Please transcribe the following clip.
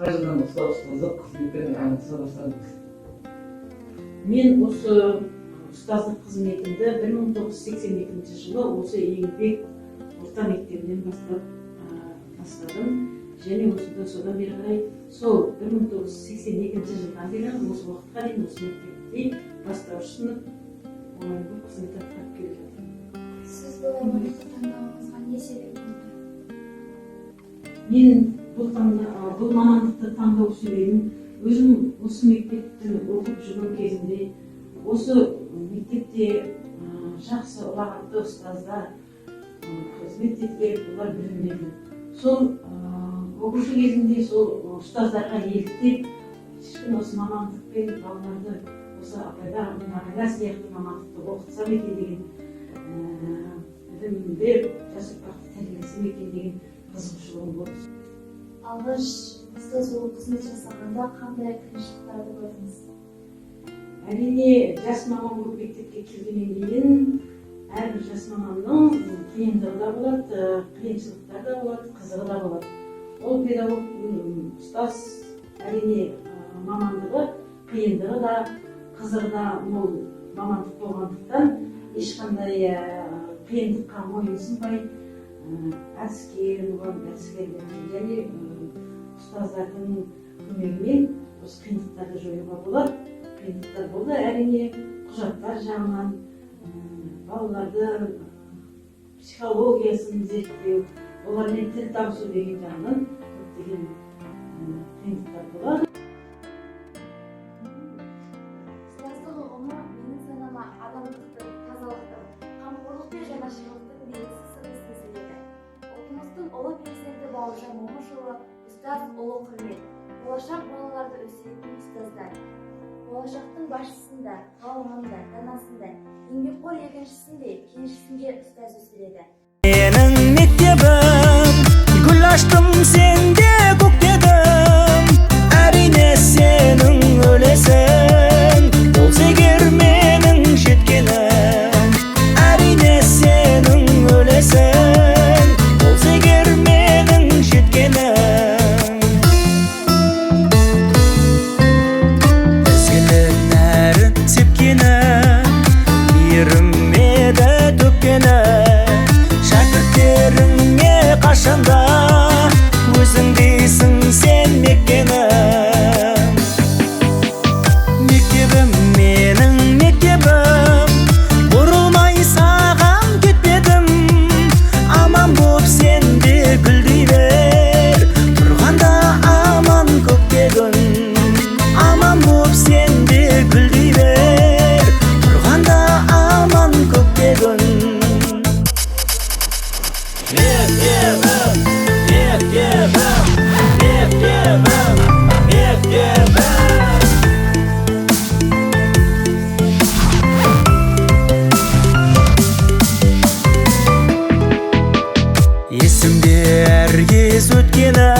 Қажыдан ұстаздық қызметпен айналыса бастадыңыз. Мен осы ұстаздық қызметімді 1982 жылы осы еңбек орта мектебінен бастадым. Және осында содан бері қарай сол 1982 жылдан бері осы уақытқа дейін осы мектепте бастауыш сынып мұғалім қызмет атқарып келе жатырмын. Сіз бұл мамандықты таңдауыңызға не себеп болды? Мен бұл мамандықты таңдау себебім өзім осы мектепті оқып жүрген кезінде осы мектепте жақсы ұлағатты ұстаздар қызмет еткен, олар білім берді. Сол оқушы кезінде сол ұстаздарға еліктеп, ешкім осы мамандықпен балаларды осы апайда сияқты мамандықты оқытсам екен деген білім беріп, жас ұрпақты тәрбиелесем екен деген қызығушылығым болды. Алғаш ұстаз болып қызмет жасағанда қандай қиыншылықтарды көрдіңіз? Әрине, жас маман болып мектепке келгеннен кейін әрбір жас маманның қиындығы да болады, қиыншылықтары да болады, қызығы да болады. Ол педагог ұстаз әрине мамандығы, қиындығы да, қызығы да мол мамандық болғандықтан ешқандай қиындыққа мойынсынбай әдіскер және ұстаздардың көмегімен осы қиындықтарды жоюға болады. Қиындықтар болды, әрине құжаттар жағынан, балаларды психологиясын зерттеу, олармен тіл табысу деген жағынан көптеген қиындықтар болады. Ұстаздық ұғымы менің санама адамдықты, тазалықты, қамқорлық пен жанашырлықтың белгісі сыртын сезіледі. Ұлтымыздың ұлы перзенті Бауыржан Момышұлы ұстаз ұлы құрмет, болашақ балаларды өсіретін ұстаздар. Болашақтың басшысында, ғалымында, данасында, еңбекқор егіншісінде, кеншісінде ұстаз өсіреді. Менің мектебім, гүл аштым сенде көктедім, әрине сенің өлесің, болса егер менің жеткенім, әрине сенің өлесің, болса егер менің жеткенім. Ізгілік нәрін сепкені, мейірімеді төккені, шәкірттеріңе қашанда өзің дейсің сен мекенім. Мектебім менің мектебім, бұрылмай саған кетпедім, аман боп сен де гүлдей бер, тұрғанда аман көкте күн, аман боп сен де гүлдей бер, тұрғанда аман көкте күн. Есімде әр кез өткені,